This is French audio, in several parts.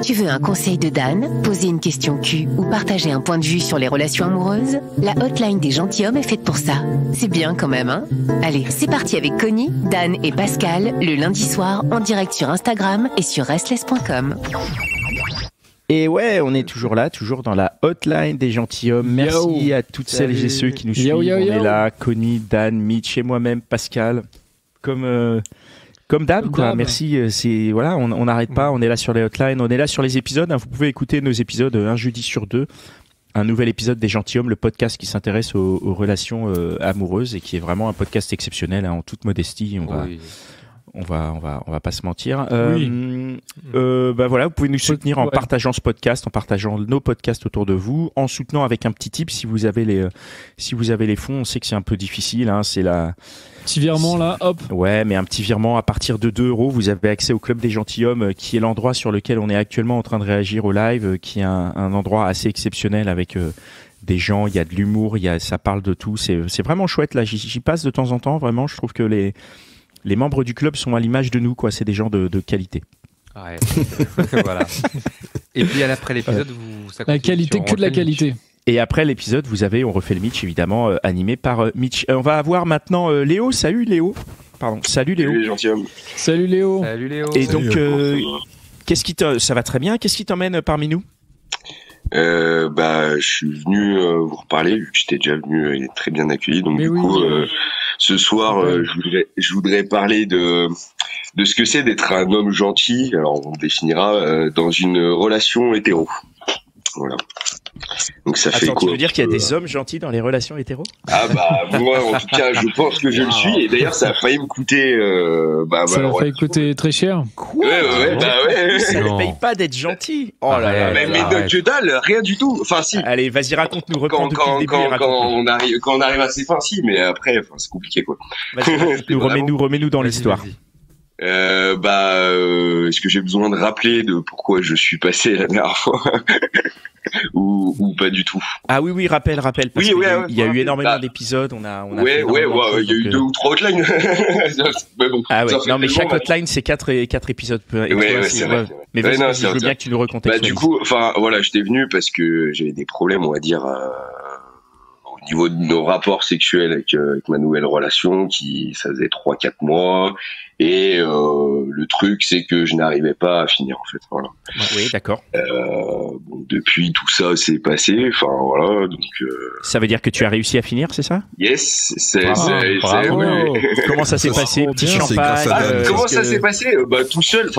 Tu veux un conseil de Dan, poser une question Q ou partager un point de vue sur les relations amoureuses? La hotline des gentilshommes est faite pour ça. C'est bien quand même, hein? Allez, c'est parti avec Connie, Dan et Pascal, le lundi soir, en direct sur Instagram et sur restless.com. Et ouais, on est toujours là, toujours dans la hotline des gentilshommes. Merci à toutes celles et ceux qui nous suivent. On est là, Connie, Dan, Mitch et moi-même, Pascal. Comme d'hab, quoi. Merci. C'est voilà, on n'arrête pas. On est là sur les hotlines, on est là sur les épisodes. Vous pouvez écouter nos épisodes un jeudi sur deux. Un nouvel épisode des gentilshommes, le podcast qui s'intéresse aux relations amoureuses et qui est vraiment un podcast exceptionnel, en toute modestie. On va pas se mentir. Voilà, vous pouvez nous soutenir en partageant ce podcast, en partageant nos podcasts autour de vous, en soutenant avec un petit tip si vous avez les fonds. On sait que c'est un peu difficile, hein, c'est la petit virement là, hop. Ouais, mais un petit virement à partir de 2 €, vous avez accès au Club des gentilshommes, qui est l'endroit sur lequel on est actuellement en train de réagir au live, qui est un endroit assez exceptionnel avec des gens, il y a de l'humour, ça parle de tout. C'est vraiment chouette là. J'y passe de temps en temps. Vraiment, je trouve que les membres du club sont à l'image de nous, quoi. C'est des gens de qualité. Ouais. Voilà. Et puis après l'épisode, la qualité, que de la qualité. Et après l'épisode, on refait le Mitch, évidemment, animé par Mitch. On va avoir maintenant Léo. Salut Léo. Salut Léo. Salut les gentilshommes. Salut Léo. Salut Léo. Et donc, ça va très bien. Qu'est-ce qui t'emmène parmi nous? Je suis venu vous reparler, vu que j'étais déjà venu et très bien accueilli. Donc ce soir, je voudrais parler de ce que c'est d'être un homme gentil. Alors on définira dans une relation hétéro. Voilà. Donc ça fait quoi? Tu veux dire qu'il y a des hommes gentils dans les relations hétéro? Ah bah moi en tout cas je pense que je le suis, et d'ailleurs ça a failli me coûter ça a failli coûter très cher. Quoi? Ouais. Ça ne paye pas d'être gentil. Oh là là. Mais que dalle, rien du tout. Enfin si. Allez, vas-y, raconte-nous, reprends depuis le début. Quand on arrive à ces fins, si, mais après c'est compliqué quoi. Vas-y, remets-nous dans l'histoire. Est-ce que j'ai besoin de rappeler de pourquoi je suis passé la dernière fois? ou pas du tout? Ah oui, rappelle. Parce il y a eu énormément d'épisodes. Il y a eu 2 ou 3 hotlines. Mais bon. Ah ouais. Non, mais chaque hotline c'est 4 épisodes. C'est vrai. Mais vas-y, je veux bien que tu nous recontextualises. Du coup, j'étais venu parce que j'avais des problèmes, on va dire, au niveau de nos rapports sexuels avec ma nouvelle relation, ça faisait 3-4 mois. Et le truc, c'est que je n'arrivais pas à finir, en fait. Voilà. Oui, d'accord. Depuis, tout ça s'est passé. Enfin, voilà. Donc. Ça veut dire que tu as réussi à finir, c'est ça? Yes. Bravo. Comment ça s'est passé? Petit champagne. Comment ça s'est passé? Tout seul.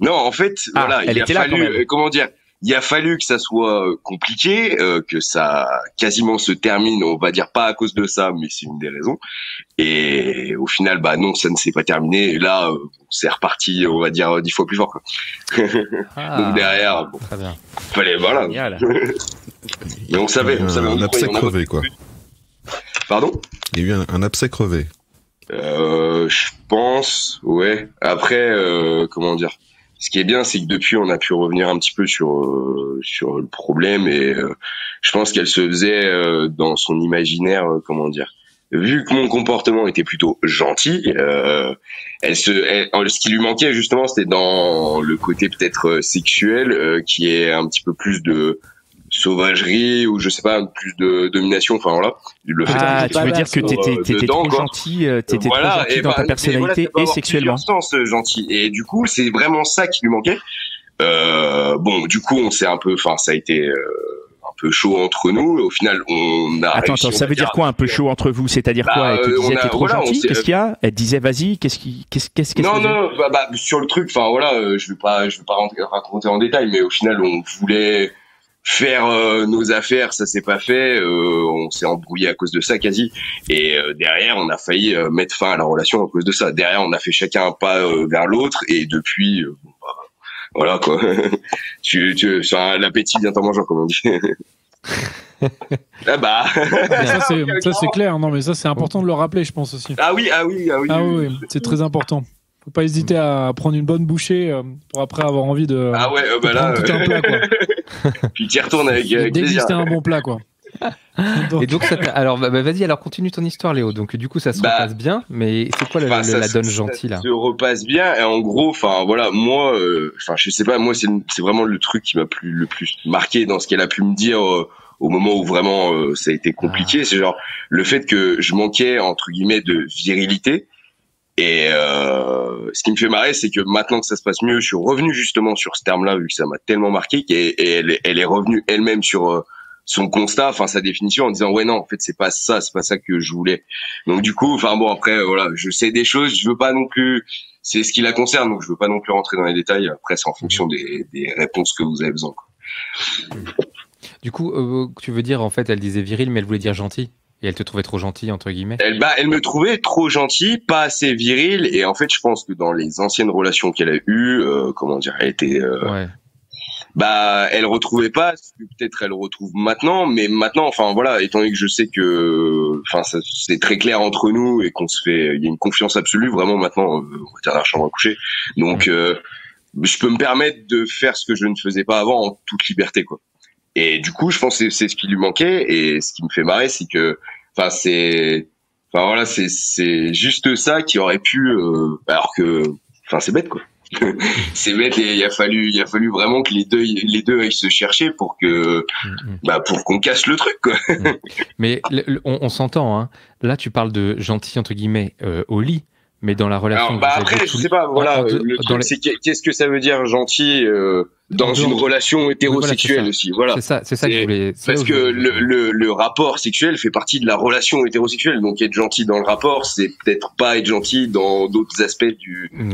Non, en fait, voilà. Elle était là quand même. Comment dire? Il a fallu que ça soit compliqué, que ça quasiment se termine, on va dire pas à cause de ça, mais c'est une des raisons. Et au final, non, ça ne s'est pas terminé. Et là, c'est reparti, on va dire 10 fois plus fort, quoi. Donc derrière, très bien. Fallait, voilà. Mais on savait. Un abcès crevé, quoi. Pardon? Il y a eu un abcès crevé. Je pense, ouais. Après, comment dire? Ce qui est bien, c'est que depuis, on a pu revenir un petit peu sur le problème, et je pense qu'elle se faisait dans son imaginaire, comment dire. Vu que mon comportement était plutôt gentil, ce qui lui manquait justement, c'était dans le côté peut-être sexuel, qui est un petit peu plus de sauvagerie, ou je sais pas, plus de domination, enfin voilà. Tu veux dire que t'étais trop gentil, trop gentil dans ta personnalité et sexuellement. Sens gentil, et du coup c'est vraiment ça qui lui manquait. Du coup on s'est ça a été un peu chaud entre nous. Au final on a. Attends, ça veut dire quoi un peu chaud entre vous? C'est-à-dire quoi? Elle te disait t'es trop gentil? Qu'est-ce qu'il y a? Elle te disait vas-y, qu'est-ce Non, sur le truc, je vais pas raconter en détail, mais au final on voulait faire nos affaires, ça s'est pas fait, on s'est embrouillé à cause de ça quasi, et derrière on a failli mettre fin à la relation à cause de ça. Derrière on a fait chacun un pas vers l'autre, et depuis voilà quoi. L'appétit vient en mangeant, comme on dit. Ça c'est clair. Non mais ça c'est important de le rappeler, je pense aussi. Ah oui, c'est très important. Faut pas hésiter à prendre une bonne bouchée pour après avoir envie de. Ah ouais, prendre tout un plat, quoi. Puis tu y retournes avec plaisir. Déguster un bon plat, quoi. Et donc, alors, vas-y, alors continue ton histoire, Léo. Donc, du coup, ça se repasse bien, mais c'est quoi la donne gentille, là? Ça se repasse bien, et en gros, enfin, voilà, moi, je sais pas, moi, c'est vraiment le truc qui m'a le plus marqué dans ce qu'elle a pu me dire au moment où vraiment ça a été compliqué. C'est genre le fait que je manquais, entre guillemets, de virilité. Et ce qui me fait marrer, c'est que maintenant que ça se passe mieux, je suis revenu justement sur ce terme-là, vu que ça m'a tellement marqué, et elle est revenue elle-même sur son constat, enfin sa définition, en disant ouais non, en fait c'est pas ça que je voulais. Donc du coup, enfin bon, après voilà, je sais des choses, je veux pas non plus, c'est ce qui la concerne, donc je veux pas non plus rentrer dans les détails. Après c'est en fonction des réponses que vous avez besoin, quoi. Du coup, tu veux dire en fait, elle disait viril, mais elle voulait dire gentil. Et elle te trouvait trop gentil, entre guillemets? Elle me trouvait trop gentil, pas assez viril, et en fait, je pense que dans les anciennes relations qu'elle a eues, comment dire, elle était, elle retrouvait pas, ce que peut-être elle retrouve maintenant, mais maintenant, enfin voilà, étant donné que je sais que, enfin, c'est très clair entre nous et qu'on se fait, il y a une confiance absolue, vraiment maintenant, on va dire dans la chambre à coucher, donc je peux me permettre de faire ce que je ne faisais pas avant en toute liberté, quoi. Et du coup, je pense que c'est ce qui lui manquait, et ce qui me fait marrer, c'est que, c'est juste ça qui aurait pu, alors que, c'est bête, quoi. C'est bête, et il a fallu vraiment que les deux aillent se chercher pour qu'on casse le truc, quoi. Mais on s'entend, hein. Là, tu parles de gentil, entre guillemets, au lit. Mais dans la relation. Alors, après, je sais pas, voilà, le truc, c'est qu'est-ce que ça veut dire gentil dans une relation hétérosexuelle aussi, voilà. C'est ça que je voulais. Parce que le rapport sexuel fait partie de la relation hétérosexuelle, donc être gentil dans le rapport, c'est peut-être pas être gentil dans d'autres aspects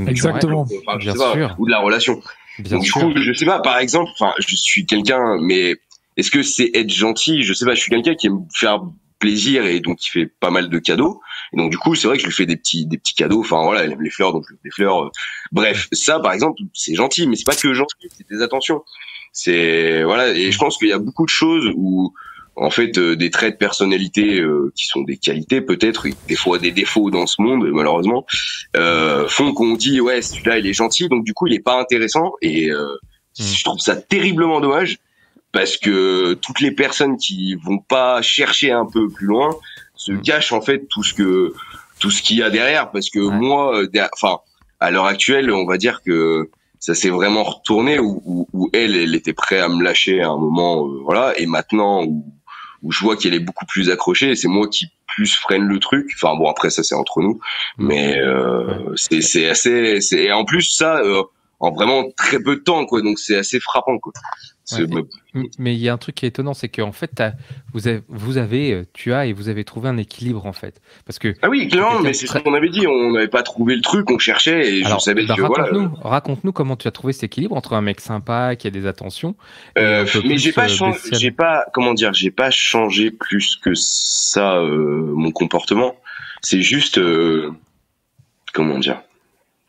Exactement. Bien sûr. ou de la relation. Donc du coup, je sais pas, par exemple, je suis quelqu'un, mais est-ce que c'est être gentil? Je sais pas, je suis quelqu'un qui aime faire plaisir et donc qui fait pas mal de cadeaux, et donc du coup c'est vrai que je lui fais des petits cadeaux, enfin voilà, elle aime les fleurs, donc je lui fais des fleurs, bref, ça par exemple c'est gentil, mais c'est pas que gentil, c'est des attentions, c'est voilà. Et je pense qu'il y a beaucoup de choses où en fait des traits de personnalité qui sont des qualités peut-être, et des fois des défauts dans ce monde malheureusement, font qu'on dit ouais celui-là il est gentil, donc du coup il est pas intéressant, et je trouve ça terriblement dommage. Parce que toutes les personnes qui vont pas chercher un peu plus loin se cachent en fait tout ce qu'il y a derrière. Parce que moi, à l'heure actuelle, on va dire que ça s'est vraiment retourné où elle était prête à me lâcher à un moment, voilà. Et maintenant où je vois qu'elle est beaucoup plus accrochée, et c'est moi qui plus freine le truc. Enfin bon, après ça c'est entre nous, mais c'est assez. Et en plus ça en vraiment très peu de temps, quoi. Donc c'est assez frappant, quoi. Mais il y a un truc qui est étonnant, c'est qu'en fait, tu avez trouvé un équilibre, en fait. Parce que ah oui, clairement, mais c'est ce qu'on avait dit, on n'avait pas trouvé le truc, on cherchait, et je savais que voilà. Raconte-nous comment tu as trouvé cet équilibre entre un mec sympa, qui a des attentions. Mais j'ai pas changé plus que ça mon comportement. C'est juste, comment dire.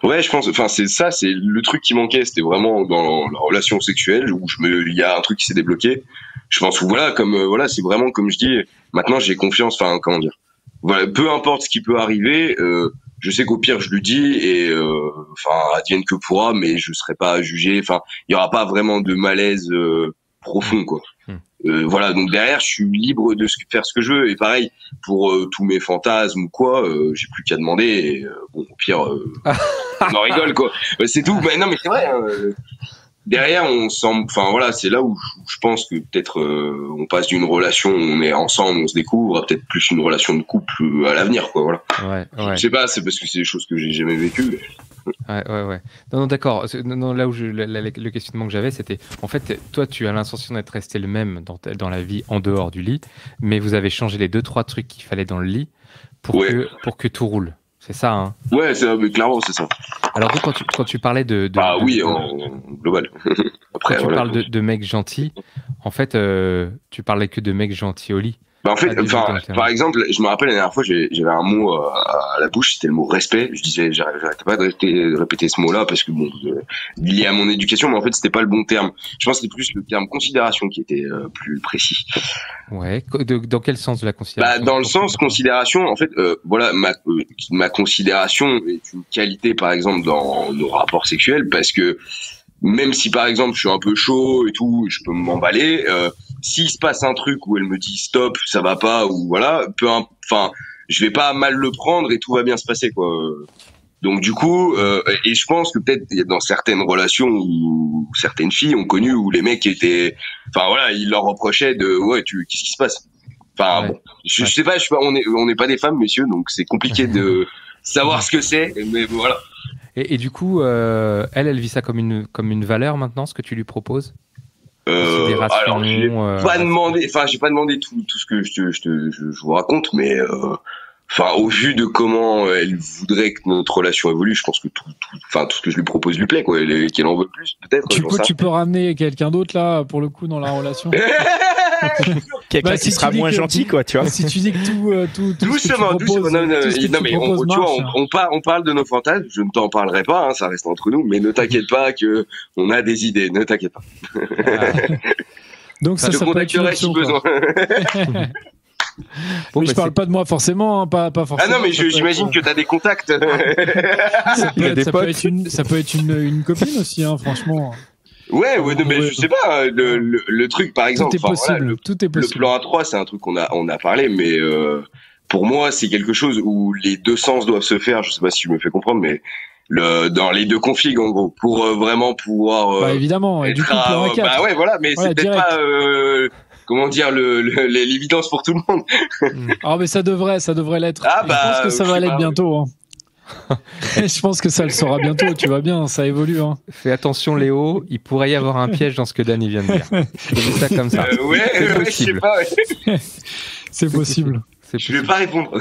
Ouais, je pense, c'est le truc qui manquait, c'était vraiment dans la relation sexuelle où il y a un truc qui s'est débloqué. Je pense que voilà, c'est vraiment comme je dis, maintenant j'ai confiance, comment dire. Voilà, peu importe ce qui peut arriver, je sais qu'au pire je lui dis, et advienne que pourra, mais je serai pas jugé, il y aura pas vraiment de malaise profond, quoi. Voilà, donc derrière je suis libre de faire ce que je veux, et pareil pour tous mes fantasmes ou quoi, j'ai plus qu'à demander, et bon au pire on en rigole, quoi. C'est tout. Non mais c'est vrai, derrière on semble, c'est là où je pense que peut-être on passe d'une relation où on est ensemble, on se découvre, à peut-être plus une relation de couple à l'avenir, quoi, voilà. Ouais. Je sais pas, c'est parce que c'est des choses que j'ai jamais vécues. Ouais. Non, d'accord. Non, là où le questionnement que j'avais, c'était, en fait, toi, tu as l'intention d'être resté le même dans la vie en dehors du lit, mais vous avez changé les 2-3 trucs qu'il fallait dans le lit pour que tout roule. C'est ça, hein? Ouais, mais clairement, c'est ça. Alors, quand tu parlais de oui, en global. Après, quand tu parles de mecs gentils, en fait, tu parlais que de mecs gentils au lit. En fait, par exemple, je me rappelle la dernière fois, j'avais un mot à la bouche, c'était le mot respect. Je disais, j'arrêtais pas de répéter ce mot-là parce que lié à mon éducation, mais en fait, c'était pas le bon terme. Je pense que c'était plus le terme considération qui était plus précis. Ouais. Dans quel sens de la considération? Dans le sens considération, en fait, voilà, ma considération est une qualité, par exemple, dans nos rapports sexuels, parce que même si par exemple je suis un peu chaud et tout, je peux m'emballer, s'il se passe un truc où elle me dit stop, ça va pas, ou voilà, enfin, je vais pas mal le prendre et tout va bien se passer, quoi. Donc du coup, et je pense que peut-être dans certaines relations où certaines filles ont connu où les mecs étaient, enfin voilà, ils leur reprochaient de qu'est-ce qui se passe. Enfin bon, je sais pas, on n'est pas des femmes, messieurs, donc c'est compliqué de savoir ce que c'est, mais voilà. Et du coup, elle vit ça comme une valeur maintenant, ce que tu lui proposes. Alors j'ai pas demandé tout ce que je vous raconte, mais enfin, au vu de comment elle voudrait que notre relation évolue, je pense que tout ce que je lui propose lui plaît, quoi. Qu'elle en veut plus, peut-être. Tu peux ramener quelqu'un d'autre là, pour le coup, dans la relation. Quelqu'un qui sera moins gentil, quoi, tu vois. Si tu dis que tout doucement. Non, mais on parle de nos fantasmes. Je ne t'en parlerai pas, hein, ça reste entre nous. Mais ne t'inquiète pas que on a des idées. Ne t'inquiète pas. Donc ça peut être une option, si besoin. Bon, mais je parle pas de moi forcément, hein, pas forcément. Ah non, mais j'imagine que t'as des contacts. Ça peut être une copine aussi, hein, franchement. Ouais, mais je sais pas, le truc par exemple. Tout est possible. Tout est possible. Le plan A3, c'est un truc qu'on a parlé, mais pour moi, c'est quelque chose où les deux sens doivent se faire. Je sais pas si je me fais comprendre, mais dans les deux configs en gros, pour vraiment pouvoir. Évidemment. Et du coup, plan A4. Bah ouais, voilà, mais c'est peut-être pas. Comment dire, l'évidence pour tout le monde. Ah, mais ça devrait l'être. Ah, je pense que ça va l'être bientôt. Hein. Je pense que ça le sera bientôt. Tu vois bien, ça évolue. Hein. Fais attention, Léo. Il pourrait y avoir un piège dans ce que Danny vient de dire. Je dis ça comme ça. Je sais pas. Ouais. C'est possible. Je vais pas répondre.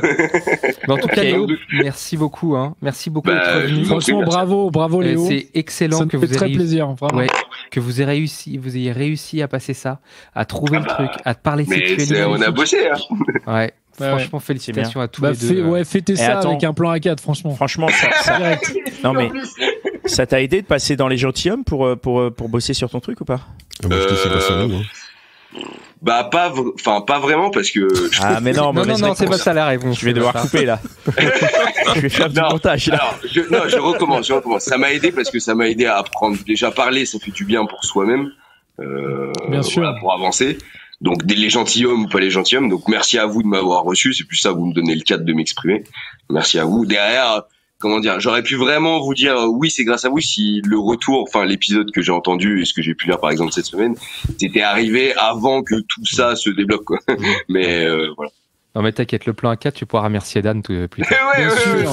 Mais en tout cas, Léo, merci beaucoup. Hein. Merci beaucoup d'être venu. Franchement, bravo Léo. C'est excellent. Ça me fait très plaisir. Ouais, que vous ayez réussi à passer ça, à trouver le truc, à te parler sexualité. On a bossé. Hein. Ouais. Franchement, félicitations à tous les deux. Fêtez ça avec un plan A4, franchement. Franchement, ça non mais ça t'a aidé de passer dans les gentilshommes pour bosser sur ton truc ou pas? Moi, je te sais pas ça, moi. Bah pas vraiment parce que mais non c'est pas ça la réponse. Je vais devoir couper là. Je vais faire du montage là. Alors je recommence. Ça m'a aidé parce que ça m'a aidé à apprendre. Déjà parler, ça fait du bien pour soi-même. Bien sûr. Voilà, pour avancer. Donc les gentilshommes ou pas les gentilshommes. Donc merci à vous de m'avoir reçu. C'est plus ça, vous me donnez le cadre de m'exprimer. Merci à vous. Derrière, comment dire, j'aurais pu vraiment vous dire oui, c'est grâce à vous si le retour, enfin l'épisode que j'ai entendu et ce que j'ai pu lire par exemple cette semaine, c'était arrivé avant que tout ça se débloque, quoi. Mais voilà. Non mais t'inquiète, le plan A4, tu pourras remercier Dan plus tard.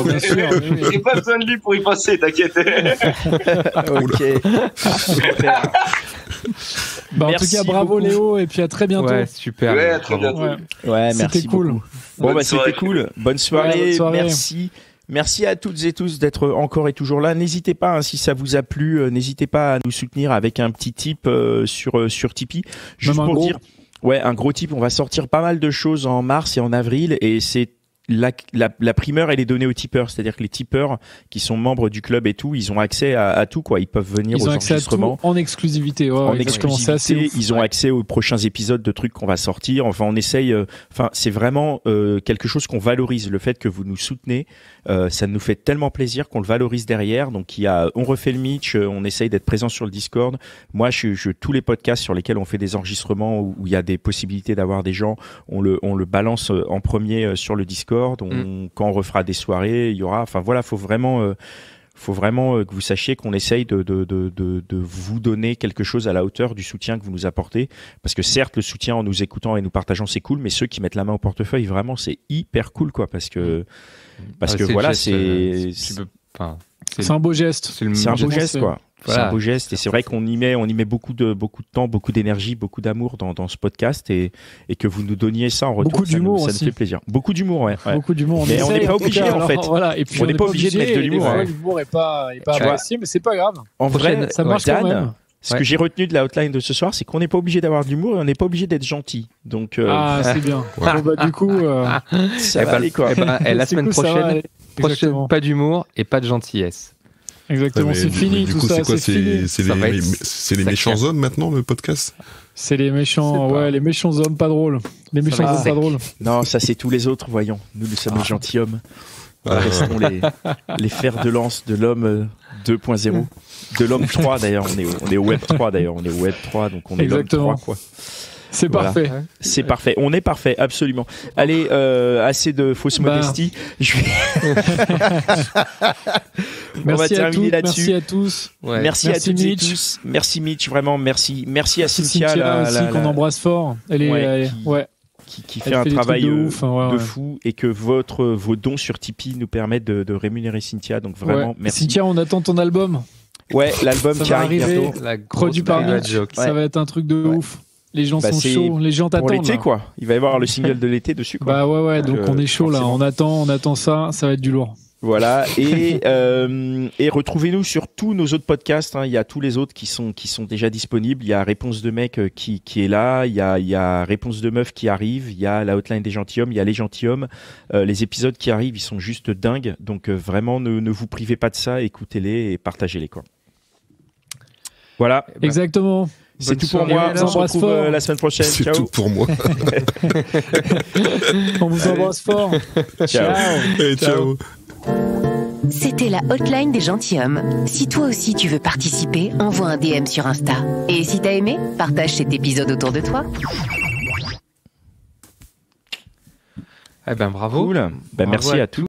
Bien sûr. J'ai pas besoin de lui pour y penser, t'inquiète. Ok. Super. En tout cas, bravo beaucoup. Léo, et puis à très bientôt. Ouais, super. Ouais, à très bientôt. Ouais, merci. C'était cool. Bon, c'était cool. Bonne soirée. Merci. Merci à toutes et tous d'être encore et toujours là. N'hésitez pas, hein, si ça vous a plu, n'hésitez pas à nous soutenir avec un petit tip sur Tipeee. Juste pour dire, un gros tip. On va sortir pas mal de choses en mars et en avril, et c'est la primeur, elle est donnée aux tipeurs, c'est-à-dire que les tipeurs qui sont membres du club et tout, ils ont accès à tout, quoi. Ils peuvent venir aux enregistrements en exclusivité. Ils ont accès aux prochains épisodes de trucs qu'on va sortir. Enfin, on essaye. Enfin, c'est vraiment quelque chose qu'on valorise. Le fait que vous nous soutenez, ça nous fait tellement plaisir qu'on le valorise derrière. Donc, on refait le Mitch, on essaye d'être présent sur le Discord. Moi, tous les podcasts sur lesquels on fait des enregistrements où il y a des possibilités d'avoir des gens, on le balance en premier sur le Discord. Quand on refera des soirées, il y aura. Enfin voilà, faut vraiment que vous sachiez qu'on essaye de vous donner quelque chose à la hauteur du soutien que vous nous apportez. Parce que certes, le soutien en nous écoutant et nous partageant, c'est cool, mais ceux qui mettent la main au portefeuille, vraiment, c'est hyper cool, quoi. Parce que voilà, c'est un beau geste. C'est un beau geste, quoi. Voilà. C'est un beau geste, et c'est vrai qu'on y met beaucoup de temps, beaucoup d'énergie, beaucoup d'amour dans ce podcast, et que vous nous donniez ça en retour. Beaucoup d'humour, ça nous fait plaisir. Beaucoup d'humour, ouais. Beaucoup d'humour. Mais on n'est pas obligé, en fait. Voilà. Et puis on n'est pas obligé de mettre de l'humour. L'humour n'est pas apprécié, mais c'est pas grave. En vrai, ça marche quand même. Ce que j'ai retenu de la hotline de ce soir, c'est qu'on n'est pas obligé d'avoir de l'humour et on n'est pas obligé d'être gentil. Donc, c'est bien. Du coup, ça va aller, quoi. La semaine prochaine, pas d'humour et pas de gentillesse. Exactement, c'est fini tout ça. C'est les méchants hommes maintenant, le podcast? C'est les méchants, les méchants hommes pas drôles. Les méchants hommes pas drôles. Non, ça c'est tous les autres, voyons. Nous sommes les gentilshommes. Restons les fers de lance de l'homme 2.0. De l'homme 3 d'ailleurs. On est au Web 3 d'ailleurs. On est au Web 3, donc on est l'homme 3, quoi. C'est Voilà. parfait. C'est parfait. On est parfait, absolument. Allez, assez de fausse modestie. Je vais... On va Merci à terminer toutes, là-dessus. merci à tous. Ouais. Merci à Merci toutes et Mitch. tous. Merci Mitch, vraiment merci. Merci à Merci Cynthia, Cynthia aussi, qu'on embrasse fort. Elle est, Ouais, ouais. qui Elle fait un des travail trucs de ouf, hein, de fou et que vos dons sur Tipeee nous permettent de rémunérer Cynthia. Donc vraiment, Ouais. merci. Cynthia, on attend ton album. Ouais, l'album Ça qui va arrive arriver. bientôt. La grosse Produit par bad Mitch. joke. Ça va être un truc de ouf. Les gens Bah, sont c'est chauds, les gens Pour t'attendent. l'été, là. quoi. Il va y avoir le single de l'été dessus, quoi. Bah ouais, donc on est chaud là. forcément. On attend ça. Ça va être du lourd. Voilà, et retrouvez-nous sur tous nos autres podcasts, hein. Il y a tous les autres qui sont déjà disponibles. Il y a Réponse de mec qui est là, il y a Réponse de meuf qui arrive, il y a la hotline des gentilshommes, il y a les gentilshommes. Les épisodes qui arrivent, ils sont juste dingues. Donc vraiment, ne vous privez pas de ça, écoutez-les et partagez-les, quoi. Voilà, Exactement. c'est bonne tout pour soirée, moi. alors. On se retrouve Fort. la semaine prochaine. C'est Ciao. tout pour moi. On vous embrasse fort. Ciao. Et ciao. C'était la hotline des gentilshommes. Si toi aussi tu veux participer, envoie un DM sur Insta. Et si t'as aimé, partage cet épisode autour de toi. Eh ben bravo. Cool. Bah, Bravo merci à à tous.